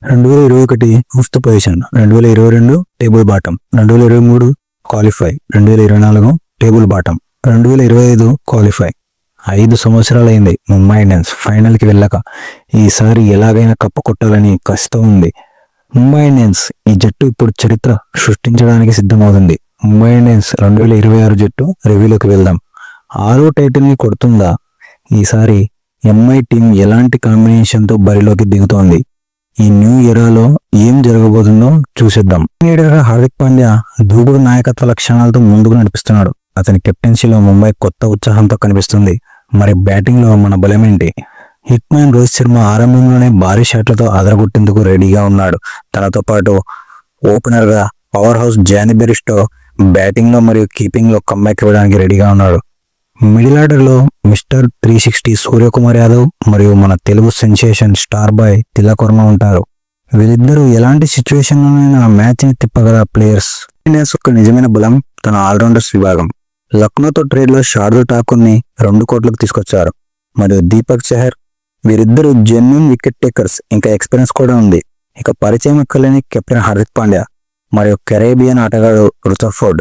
2021 fifth position, 2022 table bottom, 2023 qualify, 2024 table bottom, 2025 qualify. 5 సంవత్సరాలైంది Mumbai Indians ఫైనల్కి వెళ్ళక. ఈసారి ఎలాగైనా కప్పు కొట్టాలని కసితో ఉంది ముంబై ఇండియన్స్. ఈ జట్టు ఇప్పుడు చరిత్ర సృష్టించడానికి సిద్ధమవుతుంది. ముంబై ఇండియన్స్ 2026 జట్టు రివ్యూలోకి వెళ్దాం. 6వ టైటిల్ని కొడుతుందా? ఈసారి ఎంఐ టీం ఎలాంటి కాంబినేషన్తో బరిలోకి దిగుతోంది? ఈ న్యూ ఇరాలో ఏం జరగబోతుందో చూసేద్దాం. లీడర్గా హార్దిక్ పాండ్యా దూకుడు నాయకత్వ లక్షణాలతో ముందుకు నడిపిస్తున్నాడు. అతని కెప్టెన్సీలో ముంబై కొత్త ఉత్సాహంతో కనిపిస్తుంది. మరి బ్యాటింగ్లో మన బలమేంటి? హిట్ మ్యాన్ రోహిత్ శర్మ ఆరంభంలోనే భారీ షాట్లతో అదరగొట్టేందుకు రెడీగా ఉన్నాడు. తనతో పాటు ఓపెనర్గా పవర్ హౌస్ జానీ బెరిస్టో బ్యాటింగ్లో మరియు కీపింగ్లో కమ్బ్యాక్ ఇవ్వడానికి రెడీగా ఉన్నాడు. మిడిల్ ఆర్డర్లో మిస్టర్ 360 సూర్యకుమార్ యాదవ్ మరియు మన Telugu sensation star boy Tilak Varma ఉంటారు. వీళ్ళిద్దరూ ఎలాంటి సిచ్యువేషన్లోనైనా మ్యాచ్ని తిప్పగల ప్లేయర్స్. ఇండియన్స్ యొక్క నిజమైన బలం తన ఆల్రౌండర్స్ విభాగం. లక్నోతో ట్రేడ్లో శార్దుల్ ఠాకూర్ని 2 కోట్లకు తీసుకొచ్చారు. మరియు దీపక్ చహర్. వీరిద్దరూ జెన్యూన్ వికెట్ టేకర్స్, ఇంకా ఎక్స్పీరియన్స్ కూడా ఉంది. ఇక పరిచయం ఎక్కలేని కెప్టెన్ హార్దిక్ పాండ్యా మరియు కెరేబియన్ ఆటగాడు రుతర్ఫోర్డ్.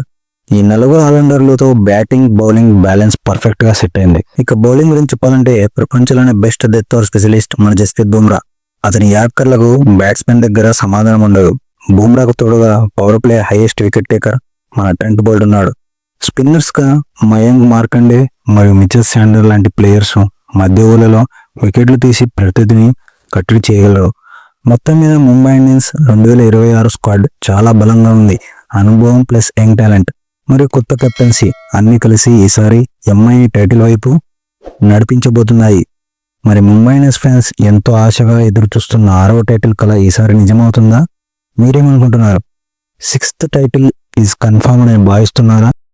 ఈ 4 ఆల్రౌండర్లతో బ్యాటింగ్ బౌలింగ్ బ్యాలెన్స్ పర్ఫెక్ట్ గా సెట్ అయింది. ఇక బౌలింగ్ గురించి చెప్పాలంటే ప్రపంచంలోనే బెస్ట్ డెత్ ఓవర్ స్పెషలిస్ట్ మన జస్ప్రీత్ బుమ్రా. అతని యార్కర్లకు బ్యాట్స్మెన్ దగ్గర సమాధానం ఉండదు. బుమ్రాకు తోడుగా power play highest wicket taker మన ట్రెంట్ బోల్ట్ ఉన్నాడు. స్పిన్నర్స్ గా మయాంక్ మార్కండే మరియు మిచెల్ శాండర్ లాంటి ప్లేయర్స్ మధ్య ఓవర్లలో వికెట్లు తీసి ప్రత్యర్థిని కట్టడి చేయగలరు. మొత్తం మీద ముంబై ఇండియన్స్ 2026 స్క్వాడ్ చాలా బలంగా ఉంది. అనుభవం ప్లస్ యంగ్ టాలెంట్ మరియు కొత్త కెప్టెన్సీ అన్ని కలిసి ఈసారి ఎంఐ టైటిల్ వైపు నడిపించబోతున్నాయి. మరి ముంబై ఇండియన్స్ ఫ్యాన్స్ ఎంతో ఆశగా ఎదురు చూస్తున్న 6వ టైటిల్ కల ఈసారి నిజమవుతుందా? మీరేమనుకుంటున్నారు? 6th టైటిల్ ఈజ్ కన్ఫర్మ్ అని భావిస్తున్నారా?